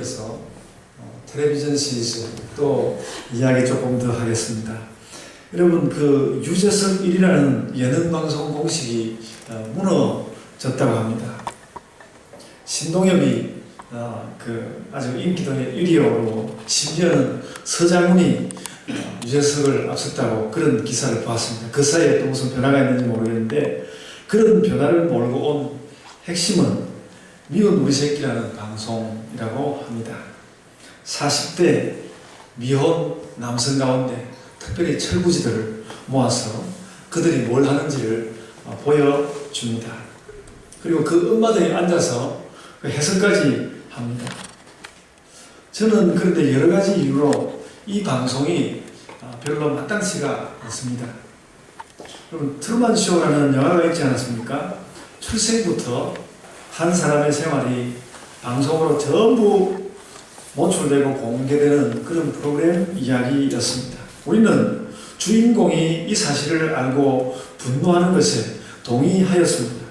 이어서 텔레비전 시리즈 또 이야기 조금 더 하겠습니다. 여러분, 그 유재석 1이라는 예능방송 공식이 무너졌다고 합니다. 신동엽이 그 아주 인기도의 1위로 심지어는 서장훈이 유재석을 앞섰다고 그런 기사를 보았습니다. 그 사이에 또 무슨 변화가 있는지 모르겠는데, 그런 변화를 몰고 온 핵심은 미운 우리 새끼라는 방송이라고 합니다. 40대 미혼 남성 가운데 특별히 철부지들을 모아서 그들이 뭘 하는지를 보여줍니다. 그리고 그 음마대에 앉아서 그 해석까지 합니다. 저는 그런데 여러 가지 이유로 이 방송이 별로 마땅치가 않습니다. 여러분, 트루먼 쇼라는 영화가 있지 않았습니까? 출생부터 한 사람의 생활이 방송으로 전부 노출되고 공개되는 그런 프로그램 이야기였습니다. 우리는 주인공이 이 사실을 알고 분노하는 것에 동의하였습니다.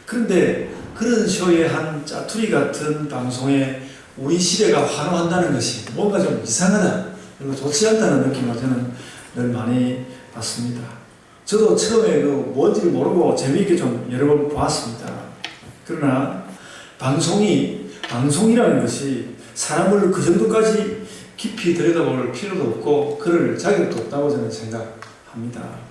그런데 그런 쇼의 한 짜투리 같은 방송에 우리 시대가 환호한다는 것이 뭔가 좀 이상하다, 그리고 좋지 않다는 느낌을 저는 늘 많이 받습니다. 저도 처음에 그 뭔지를 모르고 재미있게 좀 여러 번 보았습니다. 그러나 방송이라는 것이 사람을 그 정도까지 깊이 들여다볼 필요도 없고 그럴 자격도 없다고 저는 생각합니다.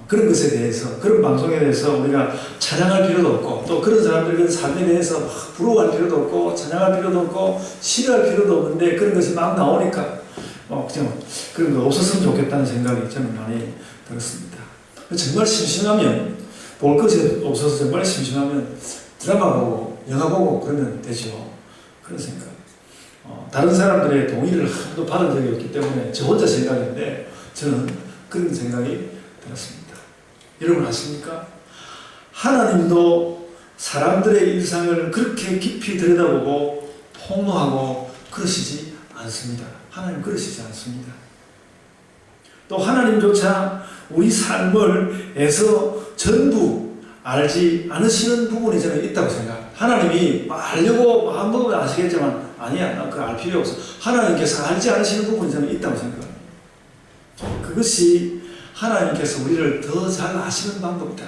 그런 것에 대해서, 그런 방송에 대해서 우리가 찬양할 필요도 없고, 또 그런 사람들의 삶에 대해서 막 부러워할 필요도 없고, 찬양할 필요도 없고, 싫어할 필요도 없는데, 그런 것이 막 나오니까 그냥 그런 거 없었으면 좋겠다는 생각이 저는 많이 들었습니다. 정말 심심하면, 볼 것이 없어서 정말 심심하면 드라마 보고 영화 보고 그러면 되죠. 그런 생각. 다른 사람들의 동의를 하나도 받은 적이 없기 때문에 저 혼자 생각했는데 저는 그런 생각이 들었습니다. 여러분 아십니까? 하나님도 사람들의 일상을 그렇게 깊이 들여다보고 폭로하고 그러시지 않습니다. 하나님 그러시지 않습니다. 또 하나님조차 우리 삶을 애써 전부 알지 않으시는 부분이 저는 있다고 생각합니다. 하나님이 알려고 마음먹으면 아시겠지만 아니야, 나 그거 알 필요 없어. 하나님께서 알지 않으시는 부분이 저는 있다고 생각합니다. 그것이 하나님께서 우리를 더 잘 아시는 방법이다.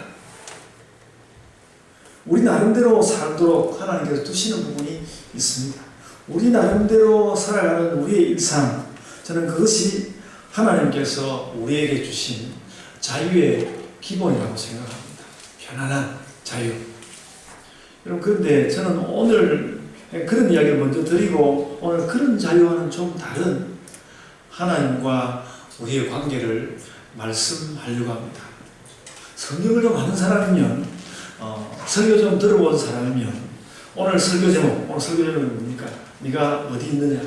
우리 나름대로 살도록 하나님께서 두시는 부분이 있습니다. 우리 나름대로 살아가는 우리의 일상, 저는 그것이 하나님께서 우리에게 주신 자유의 기본이라고 생각합니다. 편안한 자유. 여러분, 그런데 저는 오늘 그런 이야기를 먼저 드리고, 오늘 그런 자유와는 좀 다른 하나님과 우리의 관계를 말씀하려고 합니다. 성경을 좀 아는 사람이면, 설교 좀 들어본 사람이면, 오늘 설교 제목이 뭡니까? 네가 어디 있느냐?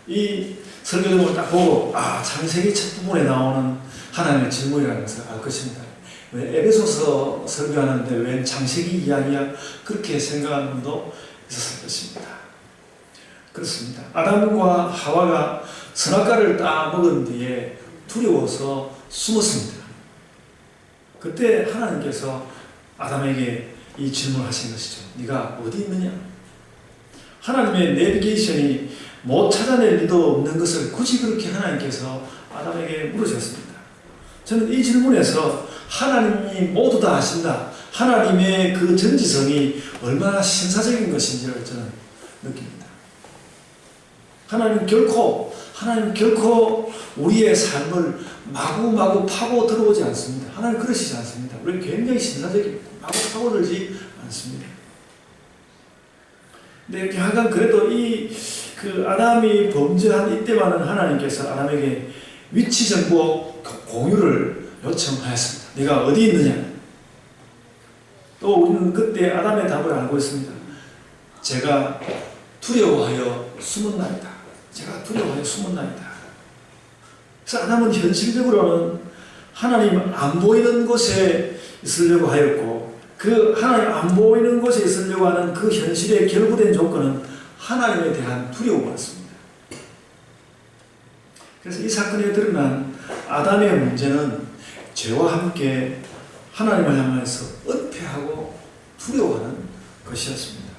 이 설교 제목을 딱 보고, 창세기 첫 부분에 나오는 하나님의 질문이라는 것을 알 것입니다. 왜 에베소서 설교하는데 웬 창세기 이야기야? 그렇게 생각하는 분도 있었을 것입니다. 그렇습니다. 아담과 하와가 선악과를 따먹은 뒤에 두려워서 숨었습니다. 그때 하나님께서 아담에게 이 질문을 하신 것이죠. 네가 어디 있느냐? 하나님의 내비게이션이 못 찾아낼 리도 없는 것을 굳이 그렇게 하나님께서 아담에게 물으셨습니다. 저는 이 질문에서 하나님이 모두 다 아신다, 하나님의 그 전지성이 얼마나 신사적인 것인지를 저는 느낍니다. 하나님 결코 우리의 삶을 마구마구 파고 들어오지 않습니다. 하나님 그러시지 않습니다. 우리는 굉장히 신사적입니다. 마구 파고들지 않습니다. 근데 약간 그래도 그 아담이 범죄한 이때만은 하나님께서 아담에게 위치 정보 공유를 요청하였습니다. 네가 어디 있느냐? 또 우리는 그때 아담의 답을 알고 있습니다. 제가 두려워하여 숨었나이다. 제가 두려워하여 숨었나이다. 그래서 아담은 현실적으로는 하나님 안 보이는 곳에 있으려고 하였고, 그 하나님 안 보이는 곳에 있으려고 하는 그 현실의 결부된 조건은 하나님에 대한 두려움이었습니다. 그래서 이 사건에 드러난 아담의 문제는 죄와 함께 하나님을 향해서 은폐하고 두려워하는 것이었습니다.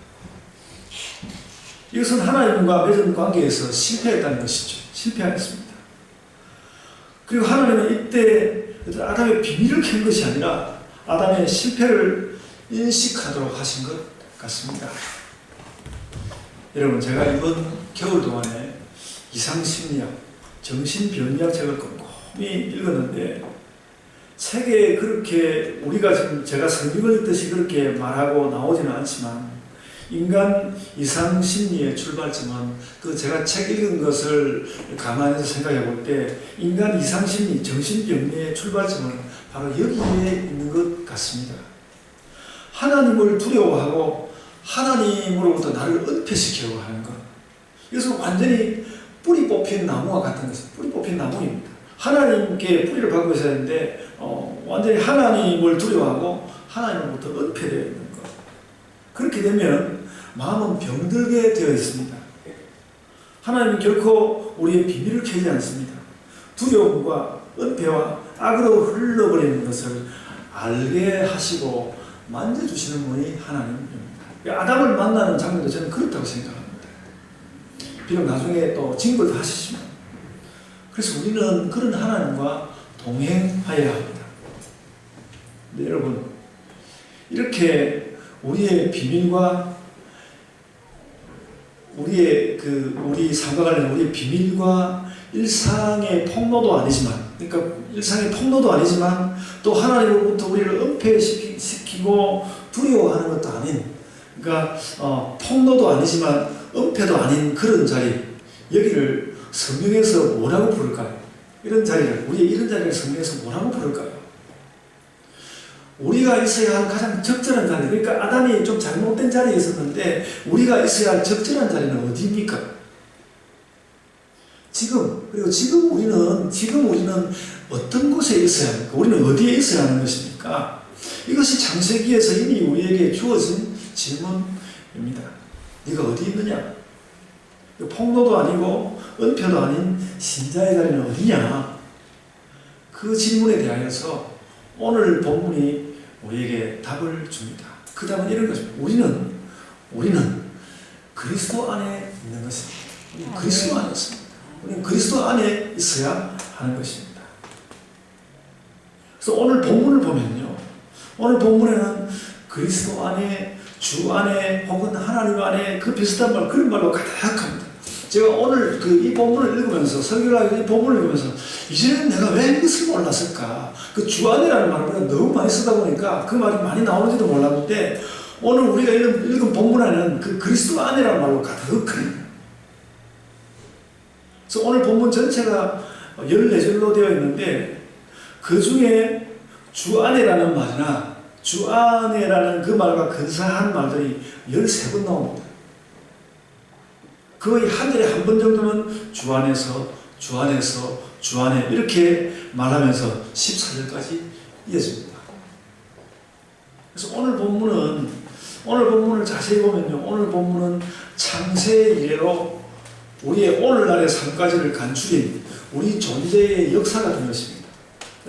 이것은 하나님과 맺은 관계에서 실패했다는 것이죠. 실패하였습니다. 그리고 하나님은 이때 아담의 비밀을 캔 것이 아니라 아담의 실패를 인식하도록 하신 것 같습니다. 여러분, 제가 이번 겨울 동안에 이상심리학, 정신병리학 책을 꼼꼼히 읽었는데 책에 그렇게 우리가 지금 제가 성경을 읽듯이 그렇게 말하고 나오지는 않지만 인간 이상심리의 출발점은 그 제가 책 읽은 것을 가만히 생각해 볼 때 인간 이상심리, 정신병리의 출발점은 바로 여기에 있는 것 같습니다. 하나님을 두려워하고 하나님으로부터 나를 은폐시키려고 하는 것. 이것은 완전히 뿌리 뽑힌 나무와 같은 것입니다. 뿌리 뽑힌 나무입니다. 하나님께 뿌리를 받고 있어야 하는데 완전히 하나님을 두려워하고 하나님으로부터 은폐되어 있는 것. 그렇게 되면 마음은 병들게 되어 있습니다. 하나님은 결코 우리의 비밀을 캐지 않습니다. 두려움과 은폐와 악으로 흘러버리는 것을 알게 하시고 만져주시는 분이 하나님입니다. 아담을 만나는 장면도 저는 그렇다고 생각합니다. 비록 나중에 또 징벌도 하시지만 그래서 우리는 그런 하나님과 동행하여야 합니다. 네, 여러분, 이렇게 우리의 비밀과 우리 삶과 관련된 우리의 비밀과 일상의 폭로도 아니지만, 그러니까 일상의 폭로도 아니지만 또 하나님으로부터 우리를 은폐시키고 두려워하는 것도 아닌, 그러니까 폭로도 아니지만 은폐도 아닌 그런 자리, 여기를 성경에서 뭐라고 부를까요? 이런 자리를, 우리 이런 자리를 성경에서 뭐라고 부를까요? 우리가 있어야 할 가장 적절한 자리, 그러니까 아담이 좀 잘못된 자리에 있었는데 우리가 있어야 할 적절한 자리는 어디입니까? 그리고 지금 우리는 어떤 곳에 있어야 합니까? 우리는 어디에 있어야 하는 것입니까? 이것이 창세기에서 이미 우리에게 주어진 질문입니다. 네가 어디 있느냐? 폭로도 아니고 은폐도 아닌 신자의 자리는 어디냐? 그 질문에 대하여서 오늘 본문이 우리에게 답을 줍니다. 그 답은 이런 것입니다. 우리는 그리스도 안에 있는 것입니다. 우리는 그리스도 안에 있습니다. 우리는 그리스도 안에 있어야 하는 것입니다. 그래서 오늘 본문을 보면요, 오늘 본문에는 그리스도 안에, 주 안에, 혹은 하나님 안에 그 비슷한 말, 그런 말로 가득합니다. 제가 오늘 이 본문을 읽으면서, 설교를 하면서 이 본문을 읽으면서 이제는 내가 왜 이것을 몰랐을까? 그 주 안이라는 말을 너무 많이 쓰다 보니까 그 말이 많이 나오는지도 몰랐는데 오늘 우리가 읽은 본문 안에는 그 그리스도 안이라는 말로 가득합니다. 그래서 오늘 본문 전체가 14절로 되어 있는데 그 중에 주 안이라는 말이나 주 안에라는 그 말과 근사한 말들이 13번 나옵니다. 거의 한 절에 한 번 정도는 주 안에서, 주 안에서, 주 안에 이렇게 말하면서 14절까지 이어집니다. 그래서 오늘 본문을 자세히 보면요, 오늘 본문은 창세 이래로 우리의 오늘날의 삶까지를 간추린 우리 존재의 역사가 된 것입니다.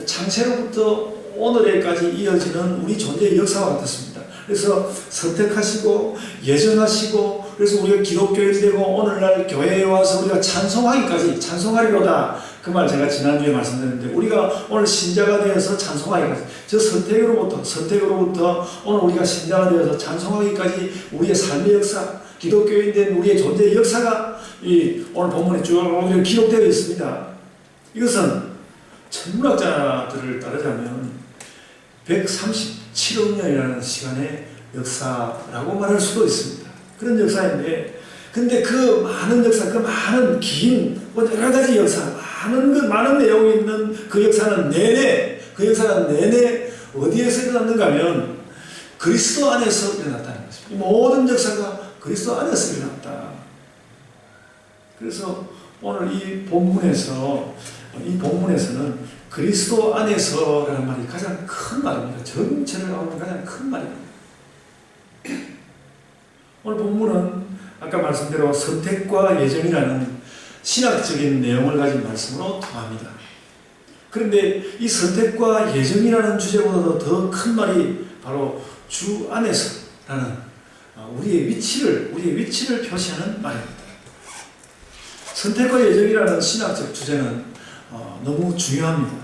창세로부터 오늘에까지 이어지는 우리 존재의 역사와 같았습니다. 그래서 선택하시고 예정하시고, 그래서 우리가 기독교인이 되고 오늘날 교회에 와서 우리가 찬송하리로다, 그 말 제가 지난주에 말씀드렸는데 우리가 오늘 신자가 되어서 찬송하기까지, 저 선택으로부터 오늘 우리가 신자가 되어서 찬송하기까지 우리의 삶의 역사, 기독교인 된 우리의 존재의 역사가 오늘 본문에 쭉 기록되어 있습니다. 이것은 천문학자들을 따르자면 137억 년이라는 시간의 역사라고 말할 수도 있습니다. 그런 역사인데, 근데 그 많은 역사, 그 많은 긴 여러 가지 역사, 많은 내용이 있는 그 역사는 내내 어디에서 일어났는가 하면 그리스도 안에서 일어났다는 것입니다. 이 모든 역사가 그리스도 안에서 일어났다. 그래서 오늘 이 본문에서는 그리스도 안에서라는 말이 가장 큰 말입니다. 전체를 나오는 가장 큰 말입니다. 오늘 본문은 아까 말씀대로 선택과 예정이라는 신학적인 내용을 가진 말씀으로 통합니다. 그런데 이 선택과 예정이라는 주제보다도 더 큰 말이 바로 주 안에서라는 우리의 위치를 표시하는 말입니다. 선택과 예정이라는 신학적 주제는 너무 중요합니다.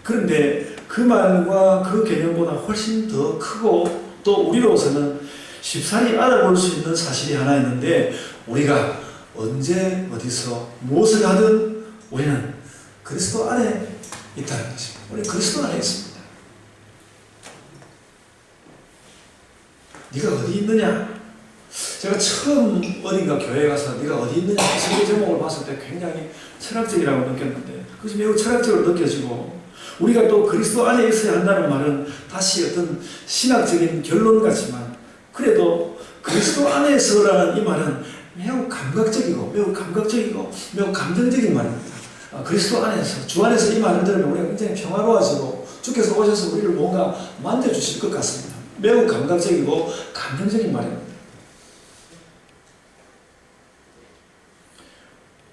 그런데 그 말과 그 개념보다 훨씬 더 크고 또 우리로서는 쉽사리 알아볼 수 있는 사실이 하나 있는데, 우리가 언제 어디서 무엇을 하든 우리는 그리스도 안에 있다는 것입니다. 우리는 그리스도 안에 있습니다. 네가 어디 있느냐? 제가 처음 어딘가 교회에 가서 네가 어디 있느냐 설교 제목을 봤을 때 굉장히 철학적이라고 느꼈는데, 그것이 매우 철학적으로 느껴지고, 우리가 또 그리스도 안에 있어야 한다는 말은 다시 어떤 신학적인 결론 같지만, 그래도 그리스도 안에서라는 이 말은 매우 감각적이고 매우 감정적인 말입니다. 그리스도 안에서, 주 안에서 이 말을 들으면 우리가 굉장히 평화로워지고 주께서 오셔서 우리를 뭔가 만져주실 것 같습니다. 매우 감각적이고 감정적인 말입니다.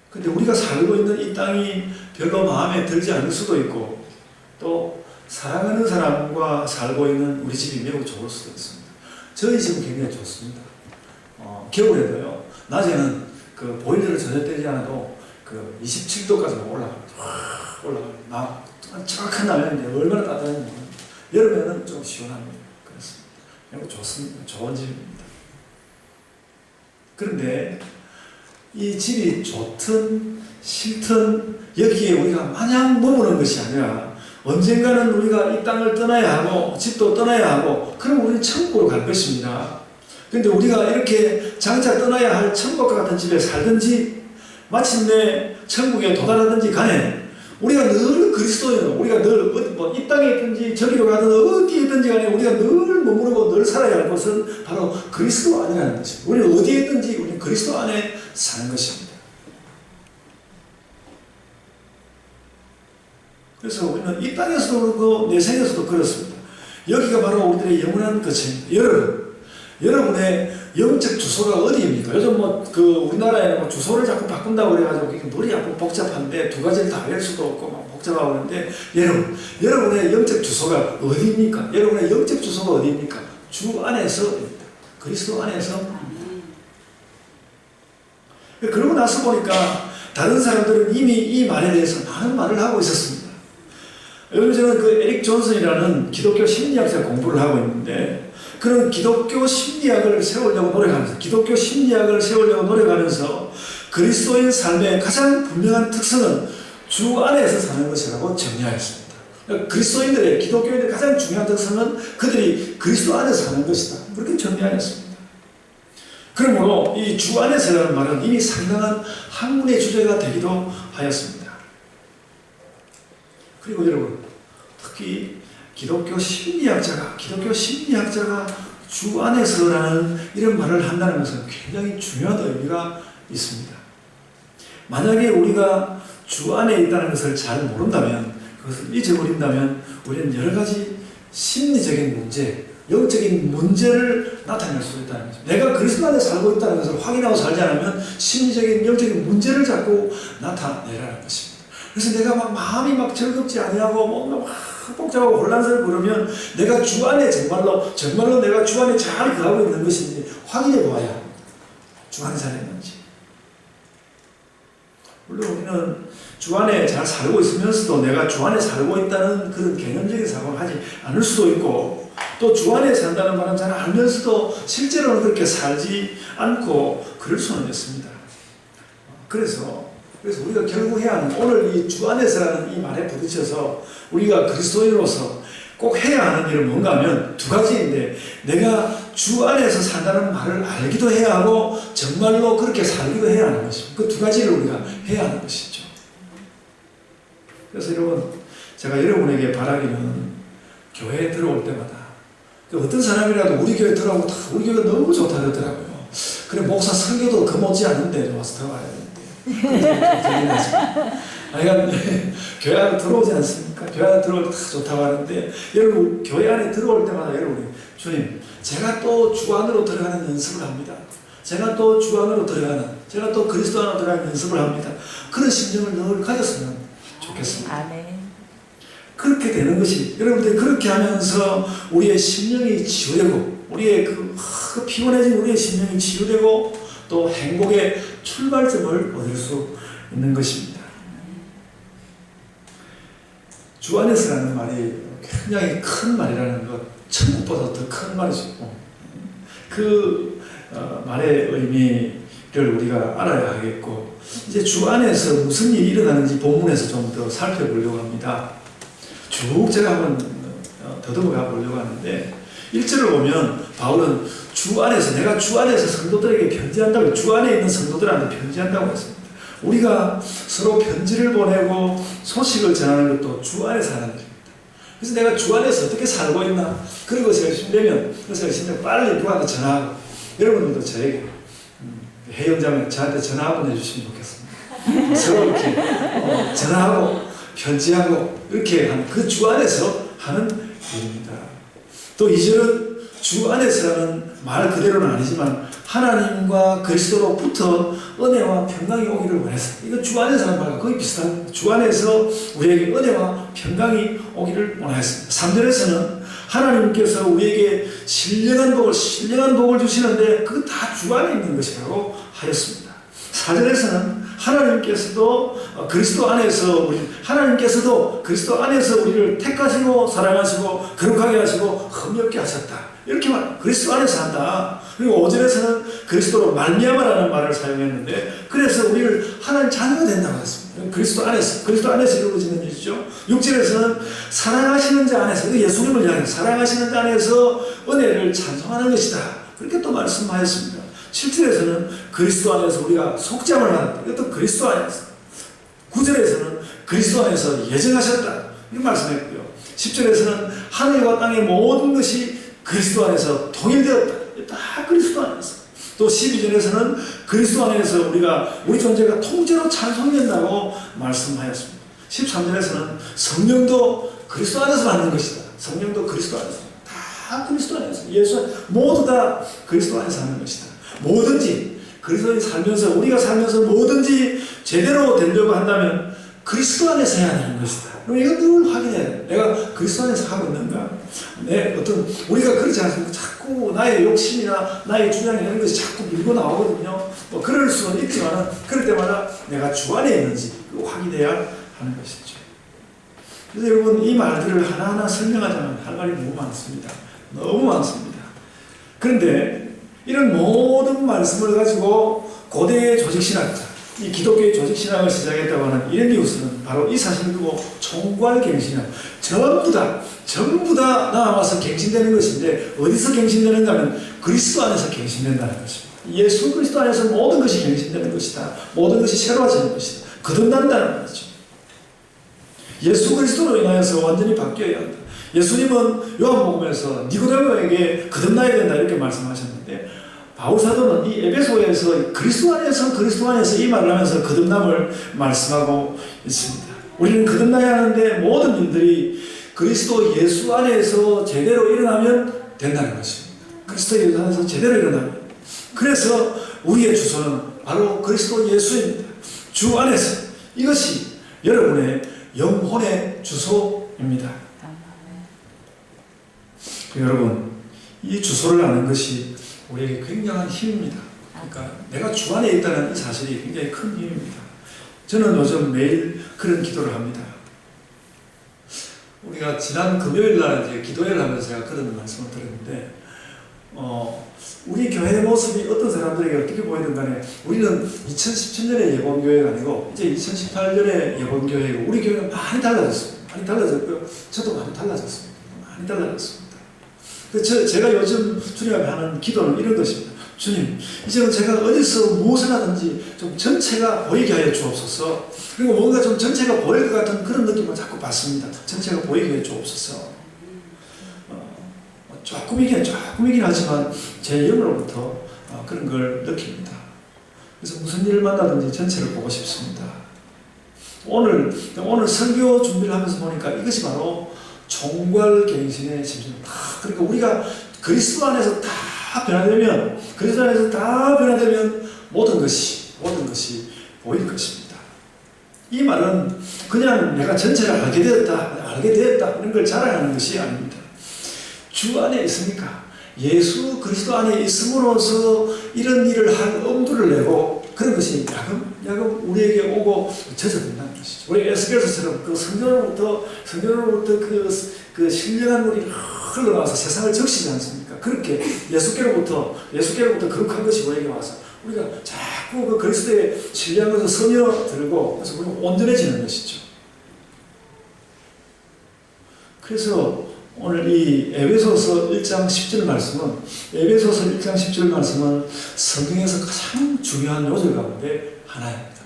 근데 우리가 살고 있는 이 땅이 별로 마음에 들지 않을 수도 있고, 또 사랑하는 사람과 살고 있는 우리 집이 매우 좋을 수도 있습니다. 저희 집은 굉장히 좋습니다. 겨울에도요, 낮에는 그 보일러를 전혀 떼지 않아도 그 27도까지 올라가요. 정확한 날인데 얼마나 따뜻한지. 여름에는 좀 시원합니다. 그렇습니다. 매우 좋습니다. 좋은 집입니다. 그런데 이 집이 좋든 싫든 여기에 우리가 마냥 머무는 것이 아니라, 언젠가는 우리가 이 땅을 떠나야 하고 집도 떠나야 하고, 그럼 우리는 천국으로 갈 것입니다. 그런데 우리가 이렇게 장차 떠나야 할 천국과 같은 집에 살든지 마침내 천국에 도달하든지 간에 우리가 늘 그리스도인으로, 우리가 늘 이 땅에 있든지 저기로 가든 어디에 있든지 간에 우리가 늘 머무르고 늘 살아야 할 것은 바로 그리스도 안이라는 것입니다. 우리는 어디에 있든지 우리는 그리스도 안에 사는 것입니다. 그래서 우리는 이 땅에서도 그렇고 내생에서도 그렇습니다. 여기가 바로 우리들의 영원한 것입니다. 여러분의 영적 주소가 어디입니까? 요즘 우리나라에는 주소를 자꾸 바꾼다고 그래가지고 머리 아프고 복잡한데 두 가지를 다 알 수도 없고 막 복잡하고 그러는데, 여러분의 영적 주소가 어디입니까? 여러분의 영적 주소가 어디입니까? 주 안에서입니다. 그리스도 안에서. 그러고 나서 보니까 다른 사람들은 이미 이 말에 대해서 많은 말을 하고 있었습니다. 여러분, 저는 그 에릭 존슨이라는 기독교 심리학자 공부를 하고 있는데, 그런 기독교 심리학을 세우려고 노력하면서 그리스도인 삶의 가장 분명한 특성은 주 안에서 사는 것이라고 정리하였습니다. 그리스도인들의, 기독교인들의 가장 중요한 특성은 그들이 그리스도 안에서 사는 것이다. 그렇게 정리하였습니다. 그러므로 이 주 안에서라는 말은 이미 상당한 학문의 주제가 되기도 하였습니다. 그리고 여러분, 특히 기독교 심리학자가 주 안에서라는 이런 말을 한다는 것은 굉장히 중요한 의미가 있습니다. 만약에 우리가 주 안에 있다는 것을 잘 모른다면, 그것을 잊어버린다면, 우리는 여러 가지 심리적인 문제, 영적인 문제를 나타낼 수 있다는 거죠. 내가 그리스도 안에 살고 있다는 것을 확인하고 살지 않으면 심리적인, 영적인 문제를 자꾸 나타내라는 것입니다. 그래서 내가 마음이 즐겁지 아니하고 뭔가 복잡하고 혼란스럽고 그러면 내가 주 안에 정말로 내가 주 안에 잘 거하고 있는 것인지 확인해 보아야 합니다. 주 안에 잘 있는지. 물론 우리는 주 안에 잘 살고 있으면서도 내가 주 안에 살고 있다는 그런 개념적인 사고를 하지 않을 수도 있고, 또 주 안에 산다는 말은 잘 알면서도 실제로는 그렇게 살지 않고 그럴 수는 있습니다. 그래서 우리가 결국 해야 하는, 오늘 이 주 안에서라는 이 말에 부딪혀서 우리가 그리스도인으로서 꼭 해야 하는 일은 뭔가 하면 두 가지인데, 내가 주 안에서 산다는 말을 알기도 해야 하고 정말로 그렇게 살기도 해야 하는 것입니다. 그 두 가지를 우리가 해야 하는 것이죠. 그래서 여러분, 제가 여러분에게 바라기는 교회에 들어올 때마다 어떤 사람이라도 우리 교회 들어오고 우리 교회가 너무 좋다 그러더라고요. 그래, 목사 설교도 그 못지않은데 와서 들어가야 되는데 교회 안에 들어오지 않습니까? 교회 안에 들어올 때 다 좋다고 하는데, 여러분 교회 안에 들어올 때마다 여러분이, 주님, 제가 또 주 안으로 들어가는 연습을 합니다. 제가 또 그리스도 안으로 들어가는 연습을 합니다. 그런 심정을 늘 가졌으면 좋겠습니다. 아멘. 그렇게 되는 것이, 여러분들이 그렇게 하면서 우리의 심령이 치유되고 우리의 그 피곤해진 우리의 심령이 치유되고 또 행복의 출발점을 얻을 수 있는 것입니다. 주 안에서라는 말이 굉장히 큰 말이라는 것, 천국보다 더 큰 말이죠. 그 말의 의미를 우리가 알아야 하겠고, 이제 주 안에서 무슨 일이 일어나는지 본문에서 좀 더 살펴보려고 합니다. 쭉 제가 한번 더듬어가 보려고 하는데, 1절을 보면 바울은 주 안에서, 내가 주 안에서 성도들에게 편지한다고, 주 안에 있는 성도들한테 편지한다고 했습니다. 우리가 서로 편지를 보내고 소식을 전하는 것도 주 안에서 하는 일입니다. 그래서 내가 주 안에서 어떻게 살고 있나, 그런 것이 열심되면 그래서 열심히 빨리 누구한테 전화하고, 여러분들도 저에게 해영자면 저한테 전화 한번 해주시면 좋겠습니다. 서로 이렇게 전화하고 편지하고 이렇게 하는 그 주 안에서 하는 일입니다. 또 2절은 주 안에서라는 말 그대로는 아니지만 하나님과 그리스도로부터 은혜와 평강이 오기를 원해서, 이거 주 안에서 하는 말과 거의 비슷합니다. 주 안에서 우리에게 은혜와 평강이 오기를 원하였습니다. 3절에서는 하나님께서 우리에게 신령한 복을 주시는데 그거 다 주 안에 있는 것이라고 하였습니다. 4절에서는 하나님께서도 그리스도 안에서 우리를 택하시고 사랑하시고 거룩하게 하시고 흠없게 하셨다, 이렇게 말, 그리스도 안에서 한다. 그리고 5절에서는 그리스도로 말미암아라는 말을 사용했는데, 그래서 우리를 하나님 자녀가 된다고 했습니다. 그리스도 안에서 이루어지는 일이죠. 6절에서는 사랑하시는 자 안에서, 예수님을 향해 사랑하시는 자 안에서 은혜를 찬송하는 것이다, 그렇게 또 말씀하였습니다. 7절에서는 그리스도 안에서 우리가 속죄함을 받았다, 이것도 그리스도 안에서. 9절에서는 그리스도 안에서 예정하셨다, 이렇게 말씀했고요. 10절에서는 하늘과 땅의 모든 것이 그리스도 안에서 통일되었다, 다 그리스도 안에서. 또 12절에서는 그리스도 안에서 우리 존재가 통째로 찬송된다고 말씀하였습니다. 13절에서는 성령도 그리스도 안에서 받는 것이다, 성령도 그리스도 안에서, 다 그리스도 안에서, 예수 모두 다 그리스도 안에서 하는 것이다. 뭐든지 그리스도인이 살면서, 우리가 살면서 뭐든지 제대로 되려고 한다면 그리스도 안에서 해야 하는 것이다. 그럼 이거 늘 확인해야 돼. 내가 그리스도 안에서 하고 있는가? 우리가 그렇지 않습니까? 자꾸 나의 욕심이나 나의 주장이 이런 것이 자꾸 밀고 나오거든요. 뭐 그럴 수는 있지만 그럴 때마다 내가 주 안에 있는지 확인해야 하는 것이죠. 그래서 여러분, 이 말들을 하나하나 설명하자면 할 말이 너무 많습니다. 너무 많습니다. 그런데 이런 모든 말씀을 가지고 고대의 조직신학자, 이 기독교의 조직신학을 시작했다고 하는 이레니우스는 바로 이 사실을 두고 총괄갱신학, 전부 다 나와서 갱신되는 것인데, 어디서 갱신되는가 하면 그리스도 안에서 갱신된다는 것입니다. 예수 그리스도 안에서 모든 것이 갱신되는 것이다, 모든 것이 새로워지는 것이다, 거듭난다는 거죠. 예수 그리스도로 인하여서 완전히 바뀌어야 한다. 예수님은 요한복음에서 니고데모에게 거듭나야 된다, 이렇게 말씀하셨는데, 바울 사도는 이 에베소에서 그리스도 안에서 이 말을 하면서 거듭남을 말씀하고 있습니다. 우리는 거듭나야 하는데 모든 일들이 그리스도 예수 안에서 제대로 일어나면 된다는 것입니다. 그리스도 예수 안에서 제대로 일어나면. 그래서 우리의 주소는 바로 그리스도 예수입니다. 주 안에서. 이것이 여러분의 영혼의 주소입니다. 여러분, 이 주소를 아는 것이 우리에게 굉장한 힘입니다. 그러니까 내가 주 안에 있다는 이 사실이 굉장히 큰 힘입니다. 저는 요즘 매일 그런 기도를 합니다. 우리가 지난 금요일 날 이제 기도회를 하면서 제가 그런 말씀을 드렸는데, 우리 교회의 모습이 어떤 사람들에게 어떻게 보이든 간에 우리는 2017년의 예본교회가 아니고 이제 2018년의 예본교회고, 우리 교회는 많이 달라졌습니다. 많이 달라졌고요. 저도 많이 달라졌습니다. 많이 달라졌습니다. 제가 요즘 주님 앞에 하는 기도는 이런 것입니다. 주님, 이제는 제가 어디서 무엇을 하든지 좀 전체가 보이게 하여 주옵소서. 그리고 뭔가 좀 전체가 보일 것 같은 그런 느낌을 자꾸 받습니다. 전체가 보이게 하여 주옵소서. 조금이긴 하지만 제 영으로부터 그런 걸 느낍니다. 그래서 무슨 일을 만나든지 전체를 보고 싶습니다. 오늘 설교 준비를 하면서 보니까 이것이 바로 총괄갱신의 심정입니다. 그러니까 우리가 그리스도 안에서 다 변화되면, 모든 것이 보일 것입니다. 이 말은 그냥 내가 전체를 알게 되었다 이런 걸 자랑하는 것이 아닙니다. 주 안에 있으니까 예수 그리스도 안에 있음으로써 이런 일을 할 엄두를 내고 그런 것이 야금 우리에게 오고 젖어든다는 것이죠. 우리 에스겔서처럼 그 성전으로부터 그 신령한 물이 흘러나와서 세상을 적시지 않습니까? 그렇게 예수께로부터 거룩한 것이 우리에게 와서 우리가 자꾸 그 그리스도의 신령한 것을 스며들고 그래서 우리가 온전해지는 것이죠. 그래서 오늘 이 에베소서 1장 10절 말씀은 성경에서 가장 중요한 요절 가운데 하나입니다.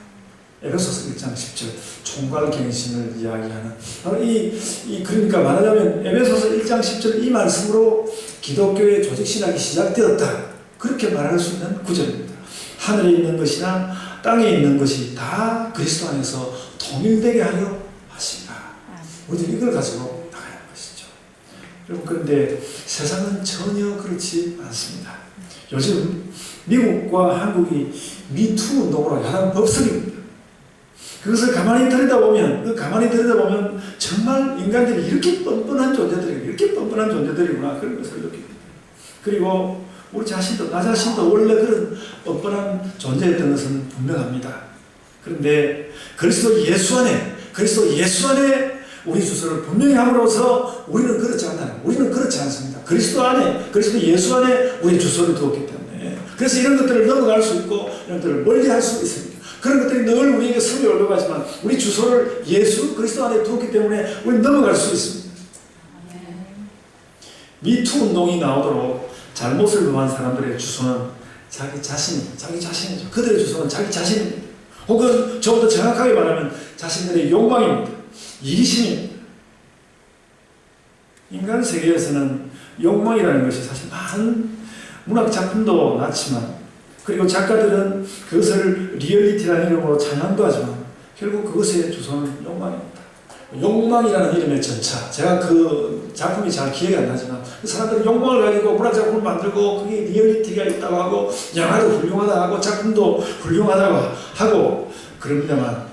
에베소서 1장 10절 총괄갱신을 이야기하는 바로 그러니까 말하자면 에베소서 1장 10절 이 말씀으로 기독교의 조직신학이 시작되었다 그렇게 말할 수 있는 구절입니다. 하늘에 있는 것이나 땅에 있는 것이 다 그리스도 안에서 통일되게 하려 하신다. 우리는 이걸 가지고 여러분, 그런데 세상은 전혀 그렇지 않습니다. 요즘 미국과 한국이 미투 운동으로 야단 법석입니다. 그것을 가만히 들여다보면 정말 인간들이 이렇게 뻔뻔한 존재들이구나 그런 것을 느낍니다. 그리고 우리 자신도 나 자신도 원래 그런 뻔뻔한 존재였던 것은 분명합니다. 그런데 그리스도 예수 안에 우리 주소를 분명히 함으로써 우리는 그렇지 않습니다. 그리스도 예수 안에 우리 주소를 두었기 때문에 그래서 이런 것들을 넘어갈 수 있고 이런 것들을 멀리할 수 있습니다. 그런 것들이 늘 우리에게 성에 올라가지만 우리 주소를 예수 그리스도 안에 두었기 때문에 우리는 넘어갈 수 있습니다. 미투 운동이 나오도록 잘못을 범한 사람들의 주소는 자기 자신이죠. 그들의 주소는 자기 자신입니다. 혹은 좀 더 정확하게 말하면 자신들의 욕망입니다. 이기심입니다. 인간 세계에서는 욕망이라는 것이 사실 많은 문학 작품도 났지만 그리고 작가들은 그것을 리얼리티라는 이름으로 찬양도 하지만 결국 그것의 주소는 욕망입니다. 욕망이라는 이름의 전차 제가 그 작품이 잘 기억이 안 나지만 그 사람들은 욕망을 가지고 문학 작품을 만들고 그게 리얼리티가 있다고 하고 영화도 훌륭하다고 하고 작품도 훌륭하다고 하고 그럽니다만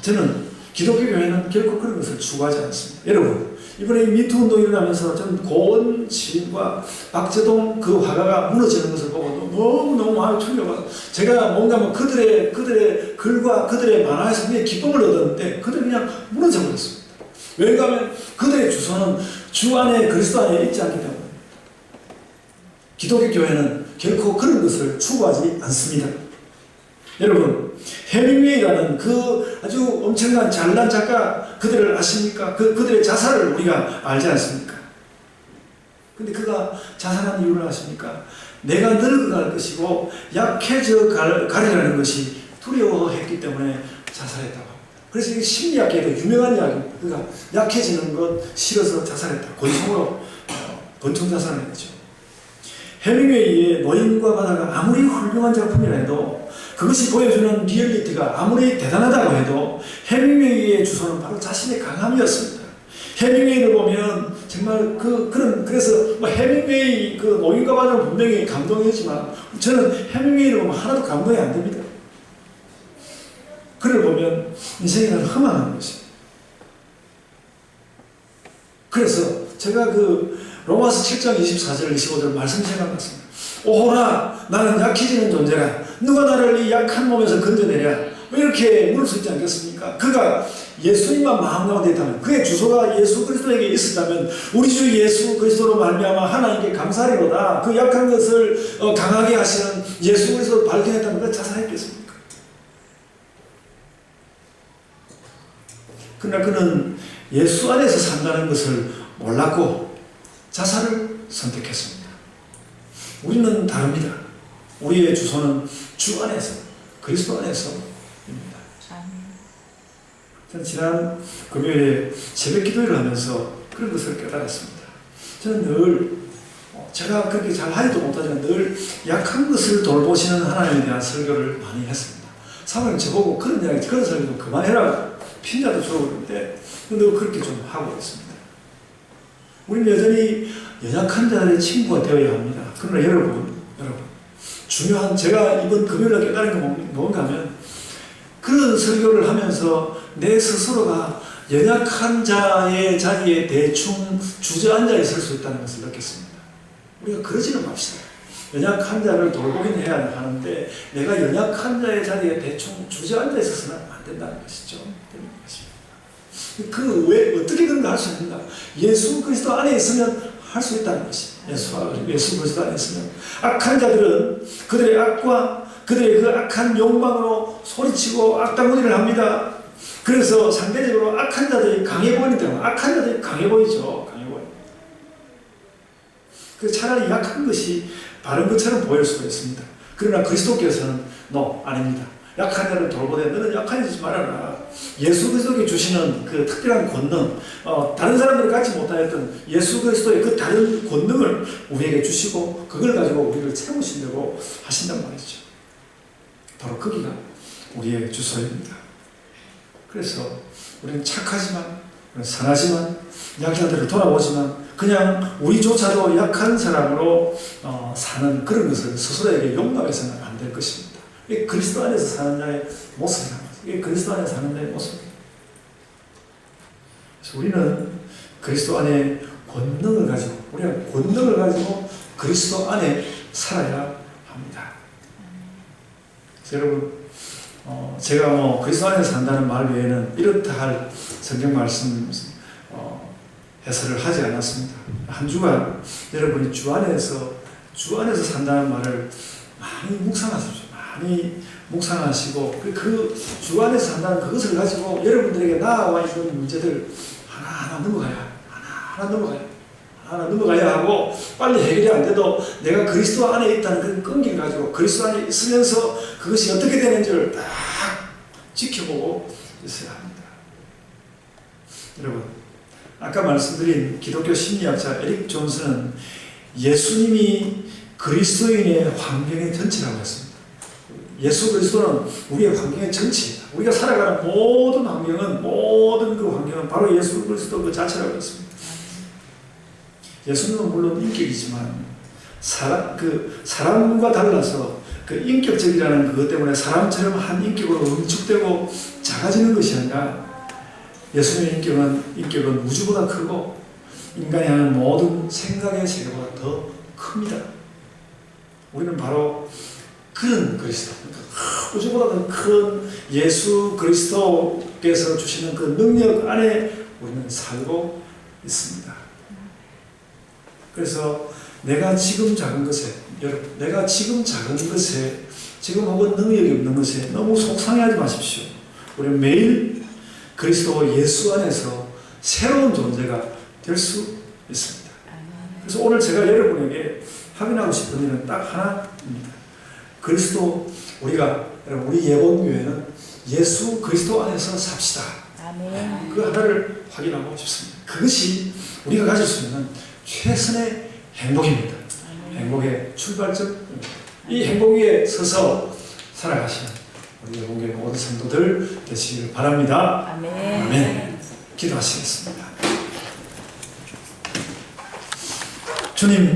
저는 기독교 교회는 결코 그런 것을 추구하지 않습니다. 여러분 이번에 이 미투 운동이 일어나면서 저는 고은 시인과 박재동 그 화가가 무너지는 것을 보고 너무 마음이 충격받아서 제가 뭔가 그들의 글과 그들의 만화에서 그냥 기쁨을 얻었는데 그들이 그냥 무너져 버렸습니다. 왜냐하면 그들의 주소는 주 안에 그리스도 안에 있지 않기 때문에 기독교 교회는 결코 그런 것을 추구하지 않습니다. 여러분 헤밍웨이라는 그 아주 엄청난 잘난 작가 그들을 아십니까? 그들의 자살을 우리가 알지 않습니까? 근데 그가 자살한 이유를 아십니까? 내가 늙어갈 것이고 약해져 가리라는 것이 두려워했기 때문에 자살했다고 합니다. 그래서 이게 심리학계에도 유명한 이야기입니다. 그가 약해지는 것 싫어서 자살했다. 권총으로 권총 자살을 했죠. 헤밍웨이의 노인과 바다가 아무리 훌륭한 작품이라 해도 그것이 보여주는 리얼리티가 아무리 대단하다고 해도 헤밍웨이의 주소는 바로 자신의 강함이었습니다. 헤밍웨이를 보면 정말 그래서 헤밍웨이 그 노인과 바다는 분명히 감동이었지만 저는 헤밍웨이를 보면 하나도 감동이 안 됩니다. 그를 보면 인생이란 허망한 것입니다. 그래서 제가 그 로마서 7장 24절 25절 말씀 생각났습니다. 오호라 나는 약해지는 존재라 누가 나를 이 약한 몸에서 건져내랴 왜 이렇게 물을 수 있지 않겠습니까? 그가 예수님만 마음 가운데 있다면 그의 주소가 예수 그리스도에게 있었다면 우리 주 예수 그리스도로 말미암아 하나님께 감사하리로다 그 약한 것을 강하게 하시는 예수 그리스도를 발견했다면 그 자살했겠습니까? 그러나 그는 예수 안에서 산다는 것을 몰랐고 자살을 선택했습니다. 우리는 다릅니다. 우리의 주소는 주 안에서, 그리스도 안에서입니다. 저는 지난 금요일에 새벽 기도회를 하면서 그런 것을 깨달았습니다. 저는 늘 제가 그렇게 잘 하지도 못하지만 늘 약한 것을 돌보시는 하나님에 대한 설교를 많이 했습니다. 사모님 저보고 그런 설교 좀 그만해라 핀자도 주고 그러는데 늘 그렇게 좀 하고 있습니다. 우리는 여전히 연약한 자들의 친구가 되어야 합니다. 그러나 여러분 중요한 제가 이번 금요일에 깨달은 게 뭔가 하면 그런 설교를 하면서 내 스스로가 연약한 자의 자리에 대충 주저앉아 있을 수 있다는 것을 느꼈습니다. 우리가 그러지는 맙시다. 연약한 자를 돌보긴 해야 하는데 내가 연약한 자의 자리에 대충 주저앉아 있어서는 안 된다는 것이죠. 그 왜 어떻게 그런 걸 할 수 있는가? 예수 그리스도 안에 있으면 할 수 있다는 것이. 예수 그리스도 안에 있으면 악한 자들은 그들의 악과 그들의 그 악한 욕망으로 소리치고 악다구니를 합니다. 그래서 상대적으로 악한 자들이 강해 보이기 때문에 악한 자들이 강해 보이죠. 강해 보여. 그래서 차라리 약한 것이 바른 것처럼 보일 수가 있습니다. 그러나 그리스도께서는 아닙니다. 약한 자를 돌보되 너는 약해지지 말아라. 예수 그리스도께 주시는 그 특별한 권능, 다른 사람들이 갖지 못하였던 예수 그리스도의 그 다른 권능을 우리에게 주시고 그걸 가지고 우리를 채우시려고 하신단 말이죠. 바로 거기가 우리의 주소입니다. 그래서 우리는 착하지만, 선하지만, 약한 자들을 돌아보지만 그냥 우리조차도 약한 사람으로 사는 그런 것을 스스로에게 용납해서는 안 될 것입니다. 이게 그리스도 안에서 사는 자의 모습이라는 거죠. 이게 그리스도 안에 사는 자의 모습입니다. 그래서 우리는 그리스도 안에 권능을 가지고, 우리는 권능을 가지고 그리스도 안에 살아야 합니다. 그래서 여러분, 제가 그리스도 안에서 산다는 말 외에는 이렇다 할 성경 말씀 해설을 하지 않았습니다. 한 주간 여러분이 주 안에서 산다는 말을 많이 묵상하십시오. 많이 묵상하시고 그 주 안에서 산다는 그것을 가지고 여러분들에게 나와 있는 문제들 하나하나 넘어가야 하고 빨리 해결이 안 돼도 내가 그리스도 안에 있다는 그런 끈기를 가지고 그리스도 안에 있으면서 그것이 어떻게 되는지를 딱 지켜보고 있어야 합니다. 여러분, 아까 말씀드린 기독교 심리학자 에릭 존슨은 예수님이 그리스도인의 환경의 전체라고 했습니다. 예수 그리스도는 우리의 환경의 전체입니다. 우리가 살아가는 모든 그 환경은 바로 예수 그리스도 그 자체라고 했습니다. 예수님은 물론 인격이지만 사람과 달라서 그 인격적이라는 그것 때문에 사람처럼 한 인격으로 응축되고 작아지는 것이 아니라 예수님의 인격은 우주보다 크고 인간이 하는 모든 생각의 세계보다 더 큽니다. 우리는 바로 그런 그리스도, 우주보다 더 큰 예수 그리스도께서 주시는 그 능력 안에 우리는 살고 있습니다. 그래서 내가 지금 작은 것에, 지금 혹은 능력이 없는 것에 너무 속상해하지 마십시오. 우리는 매일 그리스도 예수 안에서 새로운 존재가 될 수 있습니다. 그래서 오늘 제가 여러분에게 확인하고 싶은 일은 딱 하나입니다. 우리 예본교회는 예수 그리스도 안에서 삽시다. 아멘. 그 하나를 확인하고 싶습니다. 그것이 우리가 가질 수 있는 최선의 행복입니다. 행복의 출발점입니다. 이 행복 위에 서서 살아가시는 우리 예본교회 모든 성도들 되시기를 바랍니다. 아멘. 아멘. 기도하시겠습니다. 주님.